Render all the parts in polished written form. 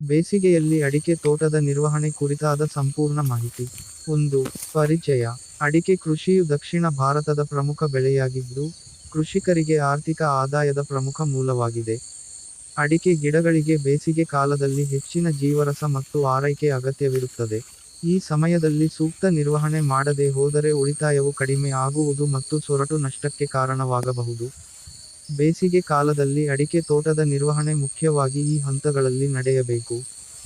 ಬೇಸಿಗೆಯಲ್ಲಿ ಅಡಿಕೆ ತೋಟದ ನಿರ್ವಹಣೆ ಕುರಿತಾದ ಸಂಪೂರ್ಣ ಮಾಹಿತಿ. 1. ಪರಿಚಯ. ಅಡಿಕೆ ಕೃಷಿಯು ದಕ್ಷಿಣ ಭಾರತದ ಪ್ರಮುಖ ಬೆಳೆಯಾಗಿದ್ದು, ಕೃಷಿಕರಿಗೆ ಆರ್ಥಿಕ ಆದಾಯದ ಪ್ರಮುಖ ಮೂಲವಾಗಿದೆ. ಅಡಿಕೆ ಗಿಡಗಳಿಗೆ ಬೇಸಿಗೆ ಕಾಲದಲ್ಲಿ ಹೆಚ್ಚಿನ ಜೀವರಸ ಮತ್ತು ಆರೈಕೆ ಅಗತ್ಯವಿರುತ್ತದೆ. ಈ ಸಮಯದಲ್ಲಿ ಸೂಕ್ತ ನಿರ್ವಹಣೆ ಮಾಡದೆ ಹೋದರೆ ಉಳಿತಾಯವು ಕಡಿಮೆ ಆಗುವುದು ಮತ್ತು ಸೊರಟು ನಷ್ಟಕ್ಕೆ ಕಾರಣವಾಗಬಹುದು. ಬೇಸಿಗೆ ಕಾಲದಲ್ಲಿ ಅಡಿಕೆ ತೋಟದ ನಿರ್ವಹಣೆ ಮುಖ್ಯವಾಗಿ ಈ ಹಂತಗಳಲ್ಲಿ ನಡೆಯಬೇಕು.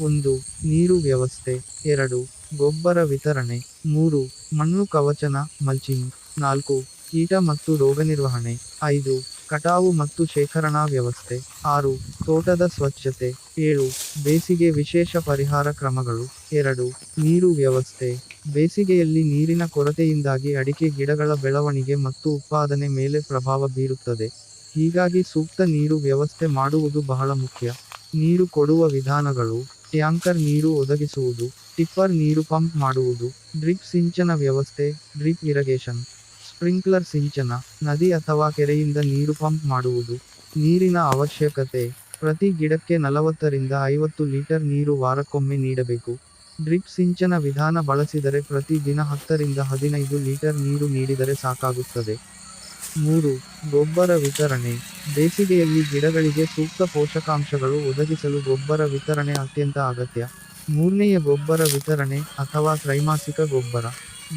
1. ನೀರು ವ್ಯವಸ್ಥೆ. 2. ಗೊಬ್ಬರ ವಿತರಣೆ. 3. ಮಣ್ಣು ಕವಚನ ಮಲ್ಚಿಂಗ್. 4. ಕೀಟ ಮತ್ತು ರೋಗ ನಿರ್ವಹಣೆ. 5. ಕಟಾವು ಮತ್ತು ಶೇಖರಣಾ ವ್ಯವಸ್ಥೆ. 6. ತೋಟದ ಸ್ವಚ್ಛತೆ. 7. ಬೇಸಿಗೆ ವಿಶೇಷ ಪರಿಹಾರ ಕ್ರಮಗಳು. 2. ನೀರು ವ್ಯವಸ್ಥೆ. ಬೇಸಿಗೆಯಲ್ಲಿ ನೀರಿನ ಕೊರತೆಯಿಂದಾಗಿ ಅಡಿಕೆ ಗಿಡಗಳ ಬೆಳವಣಿಗೆ ಮತ್ತು ಉತ್ಪಾದನೆ ಮೇಲೆ ಪ್ರಭಾವ ಬೀರುತ್ತದೆ. ಹೀಗಾಗಿ ಸೂಕ್ತ ನೀರು ವ್ಯವಸ್ಥೆ ಮಾಡುವುದು ಬಹಳ ಮುಖ್ಯ. ನೀರು ಕೊಡುವ ವಿಧಾನಗಳು. ಟ್ಯಾಂಕರ್ ನೀರು ಒದಗಿಸುವುದು. ಟಿಪ್ಪರ್ ನೀರು ಪಂಪ್ ಮಾಡುವುದು. ಡ್ರಿಪ್ ಸಿಂಚನ ವ್ಯವಸ್ಥೆ, ಡ್ರಿಪ್ ಇರಗೇಷನ್. ಸ್ಪ್ರಿಂಕ್ಲರ್ ಸಿಂಚನ, ನದಿ ಅಥವಾ ಕೆರೆಯಿಂದ ನೀರು ಪಂಪ್ ಮಾಡುವುದು. ನೀರಿನ ಅವಶ್ಯಕತೆ. ಪ್ರತಿ ಗಿಡಕ್ಕೆ 40 ರಿಂದ 50 ಲೀಟರ್ ನೀರು ವಾರಕ್ಕೊಮ್ಮೆ ನೀಡಬೇಕು. ಡ್ರಿಪ್ ಸಿಂಚನ ವಿಧಾನ ಬಳಸಿದರೆ ಪ್ರತಿ ದಿನ 10 ರಿಂದ 15 ಲೀಟರ್ ನೀರು ನೀಡಿದರೆ ಸಾಕಾಗುತ್ತದೆ. 3. ಗೊಬ್ಬರ ವಿತರಣೆ. ಬೇಸಿಗೆಯಲ್ಲಿ ಗಿಡಗಳಿಗೆ ಸೂಕ್ತ ಪೋಷಕಾಂಶಗಳು ಒದಗಿಸಲು ಗೊಬ್ಬರ ವಿತರಣೆ ಅತ್ಯಂತ ಅಗತ್ಯ. 3ನೇಯ ಗೊಬ್ಬರ ವಿತರಣೆ ಅಥವಾ ತ್ರೈಮಾಸಿಕ ಗೊಬ್ಬರ.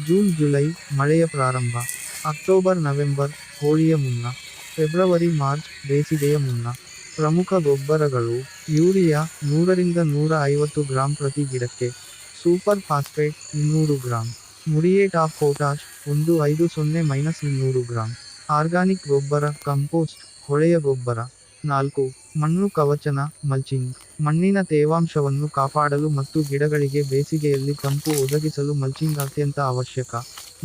ಜೂನ್ ಜುಲೈ ಮಳೆಯ ಪ್ರಾರಂಭ. ಅಕ್ಟೋಬರ್ ನವೆಂಬರ್ ಹೋಳಿಯ ಮುನ್ನ. ಫೆಬ್ರವರಿ ಮಾರ್ಚ್ ಬೇಸಿಗೆಯ ಮುನ್ನ. ಪ್ರಮುಖ ಗೊಬ್ಬರಗಳು. ಯೂರಿಯಾ 100 ರಿಂದ 150 ಗ್ರಾಂ ಪ್ರತಿ ಗಿಡಕ್ಕೆ. Super phosphate 200 gram. Muriate of potash 150-200 gram. Organic ಗೊಬ್ಬರ ಕಂಪೋಸ್ಟ್ ಹೊಳೆಯ ಗೊಬ್ಬರ. 4. ಮಣ್ಣು ಕವಚನ ಮಲ್ಚಿಂಗ್. ಮಣ್ಣಿನ ತೇವಾಂಶವನ್ನು ಕಾಪಾಡಲು ಮತ್ತು ಗಿಡಗಳಿಗೆ ಬೇಸಿಗೆಯಲ್ಲಿ ತಂಪು ಒದಗಿಸಲು ಮಲ್ಚಿಂಗ್ ಅತ್ಯಂತ ಅವಶ್ಯಕ.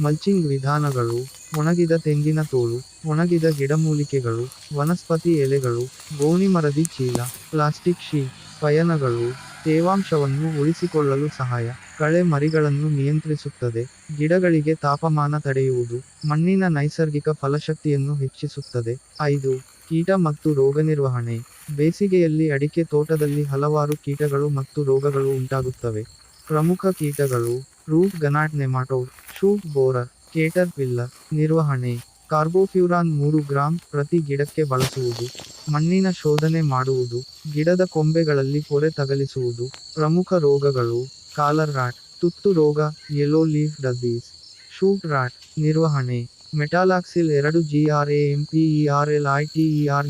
ಮಲ್ಚಿಂಗ್ ವಿಧಾನಗಳು. ಒಣಗಿದ ತೆಂಗಿನ ತೋಳು, ಒಣಗಿದ ಗಿಡಮೂಲಿಕೆಗಳು, ವನಸ್ಪತಿ ಎಲೆಗಳು, ಗೋಣಿಮರದಿ ಚೀಲ, ಪ್ಲಾಸ್ಟಿಕ್ ಶೀಟ್, ಪಯನಗಳು. ತೇವಾಂಶವನ್ನು ಉಳಿಸಿಕೊಳ್ಳಲು ಸಹಾಯ. ಕಳೆ ಮರಿಗಳನ್ನು ನಿಯಂತ್ರಿಸುತ್ತದೆ. ಗಿಡಗಳಿಗೆ ತಾಪಮಾನ ತಡೆಯುವುದು. ಮಣ್ಣಿನ ನೈಸರ್ಗಿಕ ಫಲಶಕ್ತಿಯನ್ನು ಹೆಚ್ಚಿಸುತ್ತದೆ. 5. ಕೀಟ ಮತ್ತು ರೋಗ ನಿರ್ವಹಣೆ. ಬೇಸಿಗೆಯಲ್ಲಿ ಅಡಿಕೆ ತೋಟದಲ್ಲಿ ಹಲವಾರು ಕೀಟಗಳು ಮತ್ತು ರೋಗಗಳು ಉಂಟಾಗುತ್ತವೆ. ಪ್ರಮುಖ ಕೀಟಗಳು. Root knot nematode, shoot borer, caterpillar. ನಿರ್ವಹಣೆ. ಕಾರ್ಬೋಫ್ಯೂರಾನ್ 3 ಗ್ರಾಂ ಪ್ರತಿ ಗಿಡಕ್ಕೆ ಬಳಸುವುದು. ಮಣ್ಣಿನ ಶೋಧನೆ ಮಾಡುವುದು. ಗಿಡದ ಕೊಂಬೆಗಳಲ್ಲಿ ಪೊರೆ ತಗಲಿಸುವುದು. ಪ್ರಮುಖ ರೋಗಗಳು. ಕಾಲರ್ ರಾಟ್, ತುತ್ತು ರೋಗ, yellow leaf disease. Shoot rot. ನಿರ್ವಹಣೆ. ಮೆಟಾಲಾಕ್ಸಿಲ್ 2-GRAMPERLITER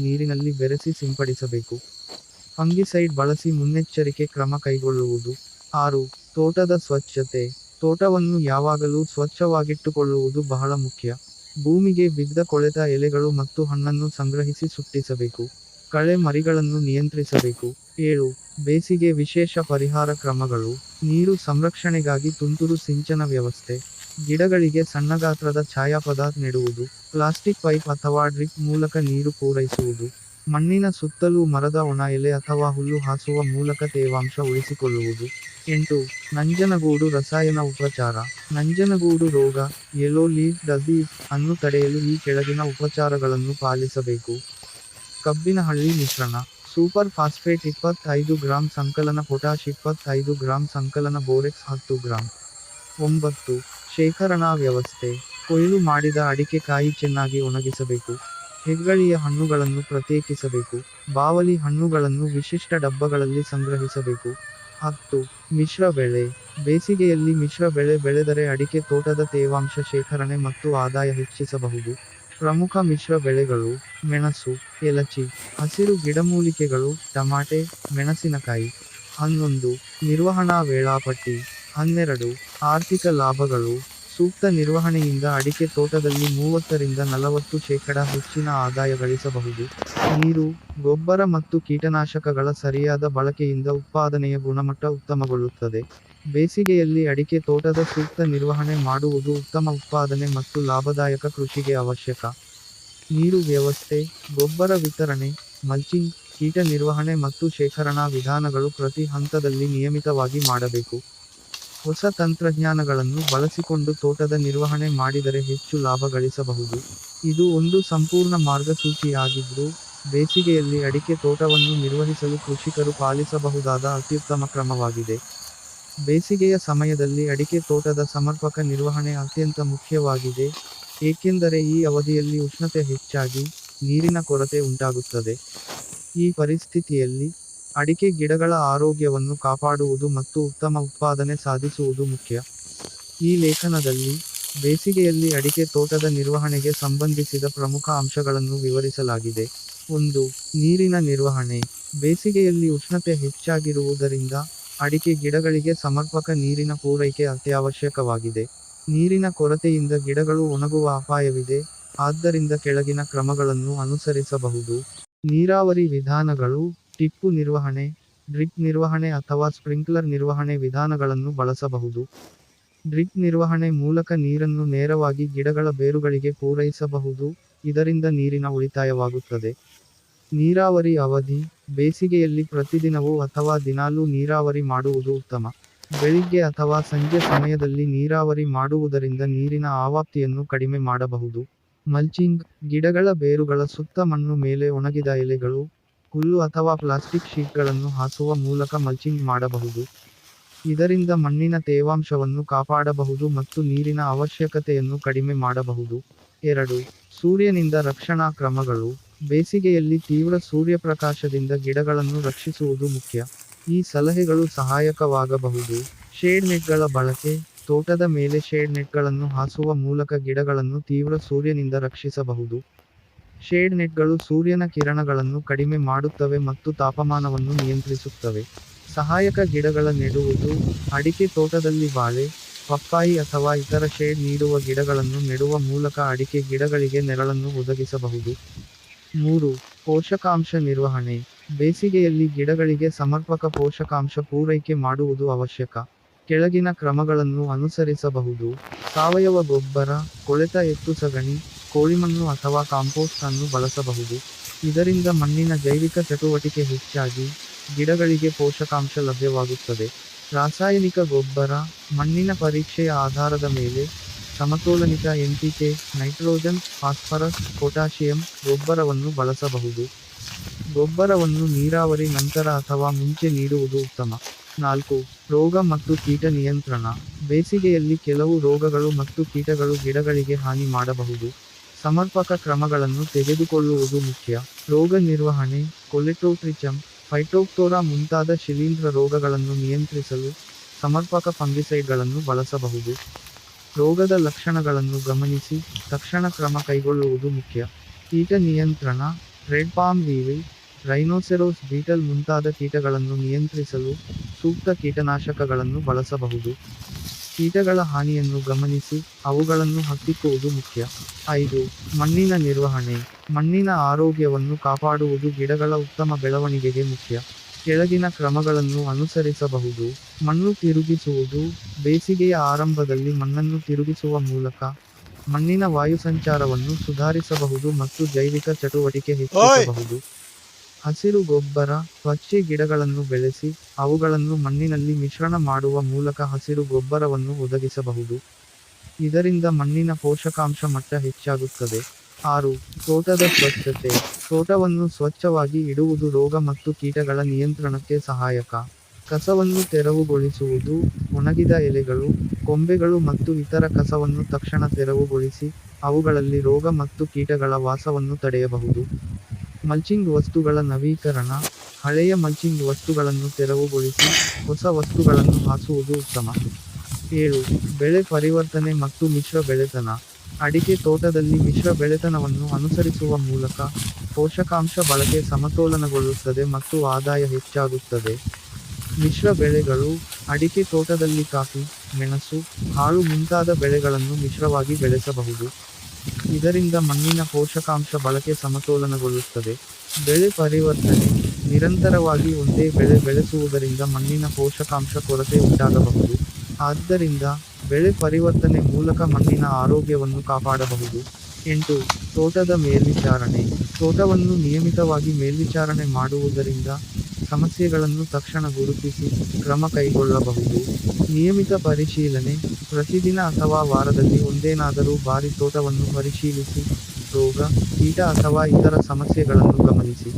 ನೀರಿನಲ್ಲಿ ಬೆರೆಸಿ ಸಿಂಪಡಿಸಬೇಕು. ಫಂಗಿಸೈಡ್ ಬಳಸಿ ಮುನ್ನೆಚ್ಚರಿಕೆ ಕ್ರಮ ಕೈಗೊಳ್ಳುವುದು. 6. ತೋಟದ ಸ್ವಚ್ಛತೆ. ತೋಟವನ್ನು ಯಾವಾಗಲೂ ಸ್ವಚ್ಛವಾಗಿಟ್ಟುಕೊಳ್ಳುವುದು ಬಹಳ ಮುಖ್ಯ. ಭೂಮಿಗೆ ಬಿದ್ದ ಕೊಳೆತ ಎಲೆಗಳು ಮತ್ತು ಹಣ್ಣನ್ನು ಸಂಗ್ರಹಿಸಿ ಸುಟ್ಟಿಸಬೇಕು. ಕಳೆ ಮರಿಗಳನ್ನು ನಿಯಂತ್ರಿಸಬೇಕು. 7. ಬೇಸಿಗೆ ವಿಶೇಷ ಪರಿಹಾರ ಕ್ರಮಗಳು. ನೀರು ಸಂರಕ್ಷಣೆಗಾಗಿ ತುಂತುರು ಸಿಂಚನ ವ್ಯವಸ್ಥೆ. ಗಿಡಗಳಿಗೆ ಸಣ್ಣಗಾತ್ರದ ಛಾಯಾಪದಾರ್ಥ ನೆಡುವುದು. ಪ್ಲಾಸ್ಟಿಕ್ ಪೈಪ್ ಅಥವಾ ಡ್ರಿಪ್ ಮೂಲಕ ನೀರು ಪೂರೈಸುವುದು. ಮಣ್ಣಿನ ಸುತ್ತಲೂ ಮರದ ಒಣ ಎಲೆ ಅಥವಾ ಹುಲ್ಲು ಹಾಸುವ ಮೂಲಕ ತೇವಾಂಶ ಉಳಿಸಿಕೊಳ್ಳುವುದು. 8. ನಂಜನಗೂಡು ರಸಾಯನ ಉಪಚಾರ. ನಂಜನಗೂಡು ರೋಗ, ಯೆಲ್ಲೋ ಲೀಫ್ ಡಿಸೀಸ್ ಅನ್ನು ತಡೆಯಲು ಈ ಕೆಳಗಿನ ಉಪಚಾರಗಳನ್ನು ಪಾಲಿಸಬೇಕು. ಕಬ್ಬಿನಹಳ್ಳಿ ಮಿಶ್ರಣ. ಸೂಪರ್ ಫಾಸ್ಫೇಟ್ 25 ಗ್ರಾಂ ಸಂಕಲನ ಪೊಟಾಷ್ 25 ಗ್ರಾಂ ಸಂಕಲನ ಬೋರೆಕ್ಸ್ 10 ಗ್ರಾಂ. 9. ಶೇಖರಣಾ ವ್ಯವಸ್ಥೆ. ಕೊಯ್ಲು ಮಾಡಿದ ಅಡಿಕೆ ಕಾಯಿ ಚೆನ್ನಾಗಿ ಒಣಗಿಸಬೇಕು. ಹೆಗ್ಗಳಿಯ ಹಣ್ಣುಗಳನ್ನು ಪ್ರತ್ಯೇಕಿಸಬೇಕು. ಬಾವಲಿ ಹಣ್ಣುಗಳನ್ನು ವಿಶಿಷ್ಟ ಡಬ್ಬಗಳಲ್ಲಿ ಸಂಗ್ರಹಿಸಬೇಕು. 10. ಮಿಶ್ರ ಬೆಳೆ. ಬೇಸಿಗೆಯಲ್ಲಿ ಮಿಶ್ರ ಬೆಳೆ ಬೆಳೆದರೆ ಅಡಿಕೆ ತೋಟದ ತೇವಾಂಶ ಶೇಖರಣೆ ಮತ್ತು ಆದಾಯ ಹೆಚ್ಚಿಸಬಹುದು. ಪ್ರಮುಖ ಮಿಶ್ರ ಬೆಳೆಗಳು. ಮೆಣಸು, ಎಲಚಿ, ಹಸಿರು ಗಿಡಮೂಲಿಕೆಗಳು, ಟಮಾಟೆ, ಮೆಣಸಿನಕಾಯಿ. 11. ನಿರ್ವಹಣಾ ವೇಳಾಪಟ್ಟಿ. 12. ಆರ್ಥಿಕ ಲಾಭಗಳು. ಸೂಕ್ತ ನಿರ್ವಹಣೆಯಿಂದ ಅಡಿಕೆ ತೋಟದಲ್ಲಿ 30 ರಿಂದ 40% ಹೆಚ್ಚಿನ ಆದಾಯ ಗಳಿಸಬಹುದು. ನೀರು, ಗೊಬ್ಬರ ಮತ್ತು ಕೀಟನಾಶಕಗಳ ಸರಿಯಾದ ಬಳಕೆಯಿಂದ ಉತ್ಪಾದನೆಯ ಗುಣಮಟ್ಟ ಉತ್ತಮಗೊಳ್ಳುತ್ತದೆ. ಬೇಸಿಗೆಯಲ್ಲಿ ಅಡಿಕೆ ತೋಟದ ಸೂಕ್ತ ನಿರ್ವಹಣೆ ಮಾಡುವುದು ಉತ್ತಮ ಉತ್ಪಾದನೆ ಮತ್ತು ಲಾಭದಾಯಕ ಕೃಷಿಗೆ ಅವಶ್ಯಕ. ನೀರು ವ್ಯವಸ್ಥೆ, ಗೊಬ್ಬರ ವಿತರಣೆ, ಮಲ್ಚಿಂಗ್, ಕೀಟ ನಿರ್ವಹಣೆ ಮತ್ತು ಶೇಖರಣಾ ವಿಧಾನಗಳು ಪ್ರತಿ ಹಂತದಲ್ಲಿ ನಿಯಮಿತವಾಗಿ ಮಾಡಬೇಕು. ಹೊಸ ತಂತ್ರಜ್ಞಾನಗಳನ್ನು ಬಳಸಿಕೊಂಡು ತೋಟದ ನಿರ್ವಹಣೆ ಮಾಡಿದರೆ ಹೆಚ್ಚು ಲಾಭ ಗಳಿಸಬಹುದು. ಇದು ಒಂದು ಸಂಪೂರ್ಣ ಮಾರ್ಗಸೂಚಿಯಾಗಿದ್ದು, ಬೇಸಿಗೆಯಲ್ಲಿ ಅಡಿಕೆ ತೋಟವನ್ನು ನಿರ್ವಹಿಸಲು ಕೃಷಿಕರು ಪಾಲಿಸಬಹುದಾದ ಅತ್ಯುತ್ತಮ ಕ್ರಮವಾಗಿದೆ. ಬೇಸಿಗೆಯ ಸಮಯದಲ್ಲಿ ಅಡಿಕೆ ತೋಟದ ಸಮರ್ಪಕ ನಿರ್ವಹಣೆ ಅತ್ಯಂತ ಮುಖ್ಯವಾಗಿದೆ, ಏಕೆಂದರೆ ಈ ಅವಧಿಯಲ್ಲಿ ಉಷ್ಣತೆ ಹೆಚ್ಚಾಗಿ, ನೀರಿನ ಕೊರತೆ ಉಂಟಾಗುತ್ತದೆ. ಈ ಪರಿಸ್ಥಿತಿಯಲ್ಲಿ, ಅಡಿಕೆ ಗಿಡಗಳ ಆರೋಗ್ಯವನ್ನು ಕಾಪಾಡುವುದು ಮತ್ತು ಉತ್ತಮ ಉತ್ಪಾದನೆ ಸಾಧಿಸುವುದು ಮುಖ್ಯ. ಈ ಲೇಖನದಲ್ಲಿ, ಬೇಸಿಗೆಯಲ್ಲಿ ಅಡಿಕೆ ತೋಟದ ನಿರ್ವಹಣೆಗೆ ಸಂಬಂಧಿಸಿದ ಪ್ರಮುಖ ಅಂಶಗಳನ್ನು ವಿವರಿಸಲಾಗಿದೆ. 1. ನೀರಿನ ನಿರ್ವಹಣೆ. ಬೇಸಿಗೆಯಲ್ಲಿ ಉಷ್ಣತೆ ಹೆಚ್ಚಾಗಿರುವುದರಿಂದ, ಅಡಿಕೆ ಗಿಡಗಳಿಗೆ ಸಮರ್ಪಕ ನೀರಿನ ಪೂರೈಕೆ ಅತ್ಯವಶ್ಯಕವಾಗಿದೆ. ನೀರಿನ ಕೊರತೆಯಿಂದ ಗಿಡಗಳು ಒಣಗುವ ಅಪಾಯವಿದೆ, ಆದ್ದರಿಂದ ಕೆಳಗಿನ ಕ್ರಮಗಳನ್ನು ಅನುಸರಿಸಬಹುದು. ನೀರಾವರಿ ವಿಧಾನಗಳು, ಟಿಪ್ಪು ನಿರ್ವಹಣೆ, ಡ್ರಿಪ್ ನಿರ್ವಹಣೆ ಅಥವಾ ಸ್ಪ್ರಿಂಕ್ಲರ್ ನಿರ್ವಹಣೆ ವಿಧಾನಗಳನ್ನು ಬಳಸಬಹುದು. ಡ್ರಿಪ್ ನಿರ್ವಹಣೆ ಮೂಲಕ ನೀರನ್ನು ನೇರವಾಗಿ ಗಿಡಗಳ ಬೇರುಗಳಿಗೆ ಪೂರೈಸಬಹುದು, ಇದರಿಂದ ನೀರಿನ ಉಳಿತಾಯವಾಗುತ್ತದೆ. ನೀರಾವರಿ ಅವಧಿ. ಬೇಸಿಗೆಯಲ್ಲಿ ಪ್ರತಿದಿನವೂ ಅಥವಾ ದಿನಾಲೂ ನೀರಾವರಿ ಮಾಡುವುದು ಉತ್ತಮ. ಬೆಳಿಗ್ಗೆ ಅಥವಾ ಸಂಜೆ ಸಮಯದಲ್ಲಿ ನೀರಾವರಿ ಮಾಡುವುದರಿಂದ ನೀರಿನ ಆವಾಪ್ತಿಯನ್ನು ಕಡಿಮೆ ಮಾಡಬಹುದು. ಮಲ್ಚಿಂಗ್. ಗಿಡಗಳ ಬೇರುಗಳ ಸುತ್ತ ಮಣ್ಣು ಮೇಲೆ ಒಣಗಿದ ಎಲೆಗಳು, ಹುಲ್ಲು ಅಥವಾ ಪ್ಲಾಸ್ಟಿಕ್ ಶೀಟ್ಗಳನ್ನು ಹಾಸುವ ಮೂಲಕ ಮಲ್ಚಿಂಗ್ ಮಾಡಬಹುದು. ಇದರಿಂದ ಮಣ್ಣಿನ ತೇವಾಂಶವನ್ನು ಕಾಪಾಡಬಹುದು ಮತ್ತು ನೀರಿನ ಅವಶ್ಯಕತೆಯನ್ನು ಕಡಿಮೆ ಮಾಡಬಹುದು. 2. ಸೂರ್ಯನಿಂದ ರಕ್ಷಣಾ ಕ್ರಮಗಳು. ಬೇಸಿಗೆಯಲ್ಲಿ ತೀವ್ರ ಸೂರ್ಯಪ್ರಕಾಶದಿಂದ ಗಿಡಗಳನ್ನು ರಕ್ಷಿಸುವುದು ಮುಖ್ಯ. ಈ ಸಲಹೆಗಳು ಸಹಾಯಕವಾಗಬಹುದು. ಶೇಡ್ ನೆಟ್ಗಳ ಬಳಕೆ. ತೋಟದ ಮೇಲೆ ಶೇಡ್ ನೆಟ್ಗಳನ್ನು ಹಾಸುವ ಮೂಲಕ ಗಿಡಗಳನ್ನು ತೀವ್ರ ಸೂರ್ಯನಿಂದ ರಕ್ಷಿಸಬಹುದು. ಶೇಡ್ ನೆಟ್ಗಳು ಸೂರ್ಯನ ಕಿರಣಗಳನ್ನು ಕಡಿಮೆ ಮಾಡುತ್ತವೆ ಮತ್ತು ತಾಪಮಾನವನ್ನು ನಿಯಂತ್ರಿಸುತ್ತವೆ. ಸಹಾಯಕ ಗಿಡಗಳ ನೆಡುವುದು. ಅಡಿಕೆ ತೋಟದಲ್ಲಿ ಬಾಳೆ, ಪಪ್ಪಾಯಿ ಅಥವಾ ಇತರ ಶೇಡ್ ನೀಡುವ ಗಿಡಗಳನ್ನು ನೆಡುವ ಮೂಲಕ ಅಡಿಕೆ ಗಿಡಗಳಿಗೆ ನೆರಳನ್ನು ಒದಗಿಸಬಹುದು. 3. ಪೋಷಕಾಂಶ ನಿರ್ವಹಣೆ. ಬೇಸಿಗೆಯಲ್ಲಿ ಗಿಡಗಳಿಗೆ ಸಮರ್ಪಕ ಪೋಷಕಾಂಶ ಪೂರೈಕೆ ಮಾಡುವುದು ಅವಶ್ಯಕ. ಕೆಳಗಿನ ಕ್ರಮಗಳನ್ನು ಅನುಸರಿಸಬಹುದು. ಸಾವಯವ ಗೊಬ್ಬರ, ಕೊಳೆತ ಎತ್ತು ಸಗಣಿ, ಕೋಳಿಮಣ್ಣು ಅಥವಾ ಕಾಂಪೋಸ್ಟ್ ಅನ್ನು ಬಳಸಬಹುದು. ಇದರಿಂದ ಮಣ್ಣಿನ ಜೈವಿಕ ಚಟುವಟಿಕೆ ಹೆಚ್ಚಾಗಿ, ಗಿಡಗಳಿಗೆ ಪೋಷಕಾಂಶ ಲಭ್ಯವಾಗುತ್ತದೆ. ರಾಸಾಯನಿಕ ಗೊಬ್ಬರ. ಮಣ್ಣಿನ ಪರೀಕ್ಷೆಯ ಆಧಾರದ ಮೇಲೆ, ಸಮತೋಲನಿತ NPK, ನೈಟ್ರೋಜನ್, ಫಾಸ್ಫರಸ್, ಪೊಟ್ಯಾಷಿಯಂ ಗೊಬ್ಬರವನ್ನು ಬಳಸಬಹುದು. ಗೊಬ್ಬರವನ್ನು ನೀರಾವರಿ ನಂತರ ಅಥವಾ ಮುಂಚೆ ನೀಡುವುದು ಉತ್ತಮ. 4. ರೋಗ ಮತ್ತು ಕೀಟ ನಿಯಂತ್ರಣ. ಬೇಸಿಗೆಯಲ್ಲಿ ಕೆಲವು ರೋಗಗಳು ಮತ್ತು ಕೀಟಗಳು ಗಿಡಗಳಿಗೆ ಹಾನಿ ಮಾಡಬಹುದು. ಸಮರ್ಪಕ ಕ್ರಮಗಳನ್ನು ತೆಗೆದುಕೊಳ್ಳುವುದು ಮುಖ್ಯ. ರೋಗ ನಿರ್ವಹಣೆ. ಕೊಲೆಟೋಟ್ರಿಚಮ್, ಫೈಟೋಪ್ತೋರಾ ಮುಂತಾದ ಶಿಲೀಂಧ್ರ ರೋಗಗಳನ್ನು ನಿಯಂತ್ರಿಸಲು, ಸಮರ್ಪಕ ಫಂಗಿಸೈಡ್ಗಳನ್ನು ಬಳಸಬಹುದು. ರೋಗದ ಲಕ್ಷಣಗಳನ್ನು ಗಮನಿಸಿ, ತಕ್ಷಣ ಕ್ರಮ ಕೈಗೊಳ್ಳುವುದು ಮುಖ್ಯ. ಕೀಟ ನಿಯಂತ್ರಣ. ರೆಡ್ ಪಾಮ್ ವೀವಿಲ್, ರೈನೋಸೆರೋಸ್ ಬೀಟಲ್ ಮುಂತಾದ ಕೀಟಗಳನ್ನು ನಿಯಂತ್ರಿಸಲು, ಸೂಕ್ತ ಕೀಟನಾಶಕಗಳನ್ನು ಬಳಸಬಹುದು. ಕೀಟಗಳ ಹಾನಿಯನ್ನು ಗಮನಿಸಿ, ಅವುಗಳನ್ನು ಹತ್ತಿಕ್ಕುವುದು ಮುಖ್ಯ. 5. ಮಣ್ಣಿನ ನಿರ್ವಹಣೆ. ಮಣ್ಣಿನ ಆರೋಗ್ಯವನ್ನು ಕಾಪಾಡುವುದು ಗಿಡಗಳ ಉತ್ತಮ ಬೆಳವಣಿಗೆಗೆ ಮುಖ್ಯ. ಕೆಳಗಿನ ಕ್ರಮಗಳನ್ನು ಅನುಸರಿಸಬಹುದು. ಮಣ್ಣು ತಿರುಗಿಸುವುದು. ಬೇಸಿಗೆಯ ಆರಂಭದಲ್ಲಿ ಮಣ್ಣನ್ನು ತಿರುಗಿಸುವ ಮೂಲಕ, ಮಣ್ಣಿನ ವಾಯುಸಂಚಾರವನ್ನು ಸುಧಾರಿಸಬಹುದು ಮತ್ತು ಜೈವಿಕ ಚಟುವಟಿಕೆ ಹೆಚ್ಚಿಸಬಹುದು. ಹಸಿರು ಗೊಬ್ಬರ. ಪಚ್ಚೆ ಗಿಡಗಳನ್ನು ಬೆಳೆಸಿ, ಅವುಗಳನ್ನು ಮಣ್ಣಿನಲ್ಲಿ ಮಿಶ್ರಣ ಮಾಡುವ ಮೂಲಕ ಹಸಿರು ಗೊಬ್ಬರವನ್ನು ಒದಗಿಸಬಹುದು. ಇದರಿಂದ ಮಣ್ಣಿನ ಪೋಷಕಾಂಶ ಮಟ್ಟ ಹೆಚ್ಚಾಗುತ್ತದೆ. 6. ತೋಟದ ಸ್ವಚ್ಛತೆ. ತೋಟವನ್ನು ಸ್ವಚ್ಛವಾಗಿ ಇಡುವುದು ರೋಗ ಮತ್ತು ಕೀಟಗಳ ನಿಯಂತ್ರಣಕ್ಕೆ ಸಹಾಯಕ. ಕಸವನ್ನು ತೆರವುಗೊಳಿಸುವುದು. ಒಣಗಿದ ಎಲೆಗಳು, ಕೊಂಬೆಗಳು ಮತ್ತು ಇತರ ಕಸವನ್ನು ತಕ್ಷಣ ತೆರವುಗೊಳಿಸಿ, ಅವುಗಳಲ್ಲಿ ರೋಗ ಮತ್ತು ಕೀಟಗಳ ವಾಸವನ್ನು ತಡೆಯಬಹುದು. ಮಲ್ಚಿಂಗ್ ವಸ್ತುಗಳ ನವೀಕರಣ. ಹಳೆಯ ಮಲ್ಚಿಂಗ್ ವಸ್ತುಗಳನ್ನು ತೆರವುಗೊಳಿಸಿ, ಹೊಸ ವಸ್ತುಗಳನ್ನು ಹಾಸುವುದು ಉತ್ತಮ. 7. ಬೆಳೆ ಪರಿವರ್ತನೆ ಮತ್ತು ಮಿಶ್ರ ಬೆಳೆತನ. ಅಡಿಕೆ ತೋಟದಲ್ಲಿ ಮಿಶ್ರ ಬೆಳೆತನವನ್ನು ಅನುಸರಿಸುವ ಮೂಲಕ, ಪೋಷಕಾಂಶ ಬಳಕೆ ಸಮತೋಲನಗೊಳ್ಳುತ್ತದೆ ಮತ್ತು ಆದಾಯ ಹೆಚ್ಚಾಗುತ್ತದೆ. ಮಿಶ್ರ ಬೆಳೆಗಳು. ಅಡಿಕೆ ತೋಟದಲ್ಲಿ ಕಾಫಿ, ಮೆಣಸು, ಕಾಳು ಮುಂತಾದ ಬೆಳೆಗಳನ್ನು ಮಿಶ್ರವಾಗಿ ಬೆಳೆಸಬಹುದು. ಇದರಿಂದ ಮಣ್ಣಿನ ಪೋಷಕಾಂಶ ಬಳಕೆ ಸಮತೋಲನಗೊಳ್ಳುತ್ತದೆ. ಬೆಳೆ ಪರಿವರ್ತನೆ. ನಿರಂತರವಾಗಿ ಒಂದೇ ಬೆಳೆ ಬೆಳೆಸುವುದರಿಂದ ಮಣ್ಣಿನ ಪೋಷಕಾಂಶ ಕೊರತೆ ಉಂಟಾಗಬಹುದು. ಆದ್ದರಿಂದ, ಬೆಳೆ ಪರಿವರ್ತನೆ ಮೂಲಕ ಮಣ್ಣಿನ ಆರೋಗ್ಯವನ್ನು ಕಾಪಾಡಬಹುದು. 8. ತೋಟದ ಮೇಲ್ವಿಚಾರಣೆ. ತೋಟವನ್ನು ನಿಯಮಿತವಾಗಿ ಮೇಲ್ವಿಚಾರಣೆ ಮಾಡುವುದರಿಂದ, ಸಮಸ್ಯೆಗಳನ್ನು ತಕ್ಷಣ ಗುರುತಿಸಿ, ಕ್ರಮ ಕೈಗೊಳ್ಳಬಹುದು. ನಿಯಮಿತ ಪರಿಶೀಲನೆ. ಪ್ರತಿದಿನ ಅಥವಾ ವಾರದಲ್ಲಿ ಒಂದೇನಾದರೂ ಬಾರಿ ತೋಟವನ್ನು ಪರಿಶೀಲಿಸಿ, ರೋಗ, ಕೀಟ ಅಥವಾ ಇತರ ಸಮಸ್ಯೆಗಳನ್ನು ಗಮನಿಸಿ.